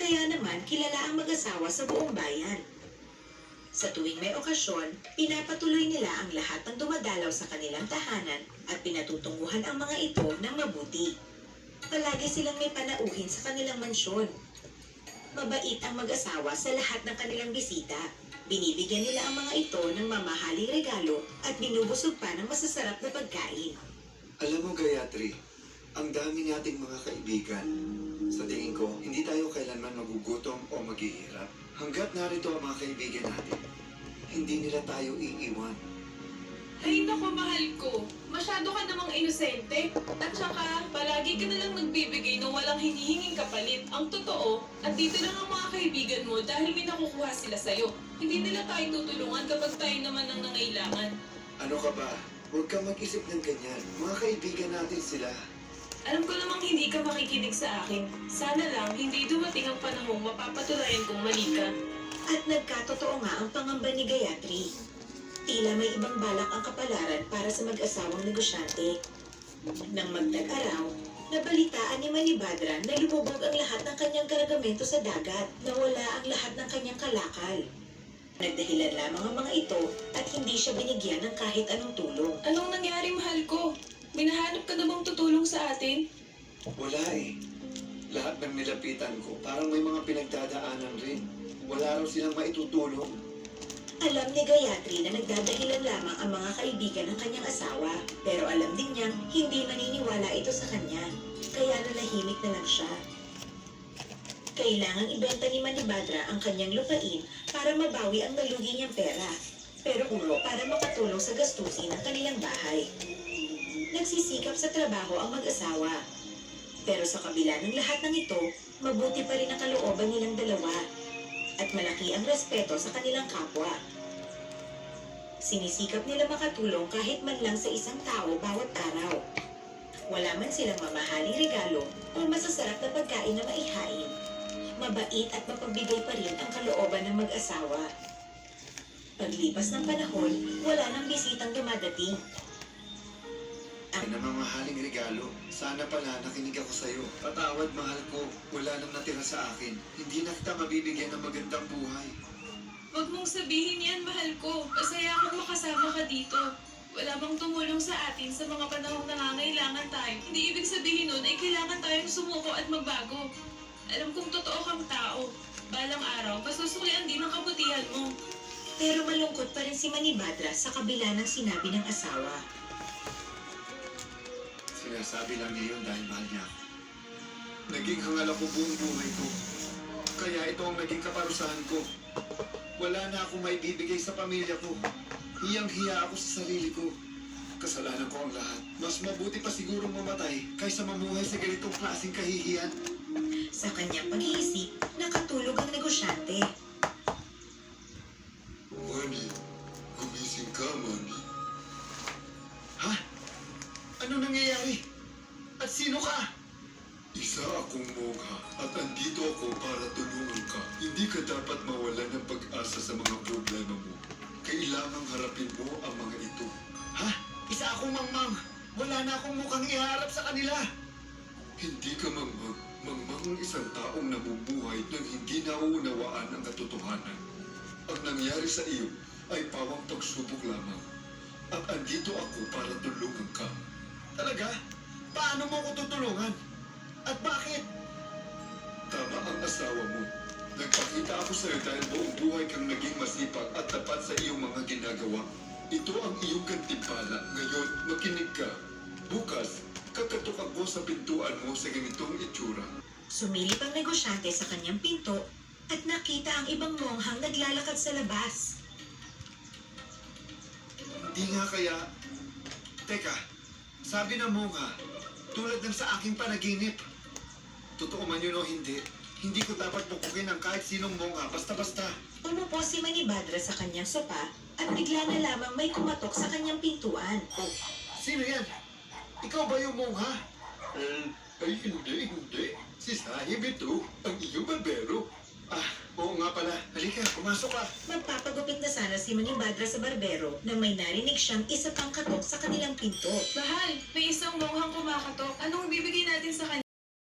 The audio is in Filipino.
Kaya naman kilala ang mag-asawa sa buong bayan. Sa tuwing may okasyon, pinapatuloy nila ang lahat ng dumadalaw sa kanilang tahanan at pinatutunguhan ang mga ito ng mabuti. Palagi silang may panauhin sa kanilang mansyon. Mabait ang mag-asawa sa lahat ng kanilang bisita. Binibigyan nila ang mga ito ng mamahaling regalo at binubusog pa ng masasarap na pagkain. Alam mo, Gayatri, ang dami nating mga kaibigan. Sa tingin ko, hindi tayo kailanman magugutom o maghihirap. Hanggat narito ang mga kaibigan natin, hindi nila tayo iiwan. Ay nako, mahal ko. Masyado ka namang inosente. At saka, palagi ka nalang nagbibigay ng walang hinihinging kapalit. Ang totoo, at dito lang ang mga kaibigan mo dahil may nakukuha sila sa'yo. Hindi nila tayo tutulungan kapag tayo naman ang nangailangan. Ano ka ba? Huwag kang mag-isip ng ganyan. Mga kaibigan natin sila. Alam ko namang hindi ka makikinig sa akin. Sana lang, hindi dumating ang panahong mapapatulayan kong mali ka. At nagkatotoo nga ang pangamba ni Gayatri. Tila may ibang balak ang kapalaran para sa mag-asawang negosyante. Nang magtag-araw, nabalitaan ni Manibadra na lumubog ang lahat ng kanyang karagamento sa dagat. Nawala ang lahat ng kanyang kalakal. Nagdahilan lamang ang mga ito at hindi siya binigyan ng kahit anong tulong. Anong nangyari, mahal ko? Minahanap ka na bang tutulong sa atin? Wala eh. Lahat ng nilapitan ko, parang may mga pinagdadaanan rin. Wala raw silang maitutulong. Alam ni Gayatri na nagdadahilan lamang ang mga kaibigan ng kanyang asawa. Pero alam din niyang hindi maniniwala ito sa kanya. Kaya nanahimik na lang siya. Kailangang ibenta ni Manibadra ang kanyang lupain para mabawi ang nalugi niyang pera. Pero puro para makatulong sa gastusin ng kanilang bahay. Nagsisikap sa trabaho ang mag-asawa. Pero sa kabila ng lahat ng ito, mabuti pa rin ang kalooban nilang dalawa. At malaki ang respeto sa kanilang kapwa. Sinisikap nila makatulong kahit man lang sa isang tao bawat araw. Wala man silang mamahaling regalo o masasarap na pagkain na maihain. Mabait at mapagbigay pa rin ang kalooban ng mag-asawa. Paglipas ng panahon, wala nang bisitang dumadating. Ay na mamahaling regalo. Sana pala nakinig ako sa'yo. Patawad, mahal ko. Wala nang natira sa akin. Hindi na kita mabibigyan ng magandang buhay. Huwag mong sabihin yan, mahal ko. Masaya akong makasama ka dito. Wala bang tumulong sa atin sa mga panahong nangangailangan tayo. Hindi ibig sabihin nun ay kailangan tayong sumuko at magbago. Alam kong totoo kang tao. Balang araw, pasusuklian din ang kabutihan mo. Pero malungkot pa rin si Manibadra sa kabila ng sinabi ng asawa. Sinasabi lang niya yun dahil mahal niya ako. Naging hangal ako buong buhay ko. Kaya ito ang naging kaparusahan ko. Wala na akong maibibigay sa pamilya ko. Hiyang-hiya ako sa sarili ko. Kasalanan ko ang lahat. Mas mabuti pa sigurong mamatay kaysa mamuhay sa ganitong klaseng kahihiyan. Sa kanyang pag-iisip, nakatulog ang negosyante. Manny, gumising ka, Manny. Ha? Ano nangyayari? At sino ka? Isa akong mongha at andito ako para tulungan ka. Hindi ka dapat mawalan ng pag-asa sa mga problema mo. Kailangang harapin mo ang mga ito. Ha? Isa akong mangmang. Wala na akong mukhang iharap sa kanila. Hindi ka mangmang. Mangmang ang isang taong nabubuhay nang hindi nauunawaan ang katotohanan. Ang nangyari sa iyo ay pawang pagsubok lamang. At andito ako para tulungan ka. Talaga? Paano mo ko tutulungan? At bakit? Tama ang asawa mo. Nagpakita ako sa iyo dahil buong buhay kang naging masipag at tapat sa iyong mga ginagawa. Ito ang iyong gantimpala. Ngayon, makinig ka. Bukas, kakatok ako sa pintuan mo sa ganitong itsura. Sumilip ang negosyante sa kanyang pinto at nakita ang ibang monghang naglalakad sa labas. Hindi nga kaya... Teka, sabi ng mongha, tulad ng sa aking panaginip. Totoo man yun o hindi, hindi ko dapat pukukin ang kahit sinong mongha basta-basta. Umupo si Manibadra sa kanyang sopa at bigla na lamang may kumatok sa kanyang pintuan. Oh, sino yan? Ikaw ba yung mongha? Ay hindi. Si Sahib ito, ang iyong barbero. Ah, oo nga pala. Halika, pumasok ka. Magpapagupit na sana si Manibadra sa barbero nang may narinig siyang isa pang katok sa kanilang pinto. Mahal, may isang monghang kumakatok. Anong bibigay natin sa kanya?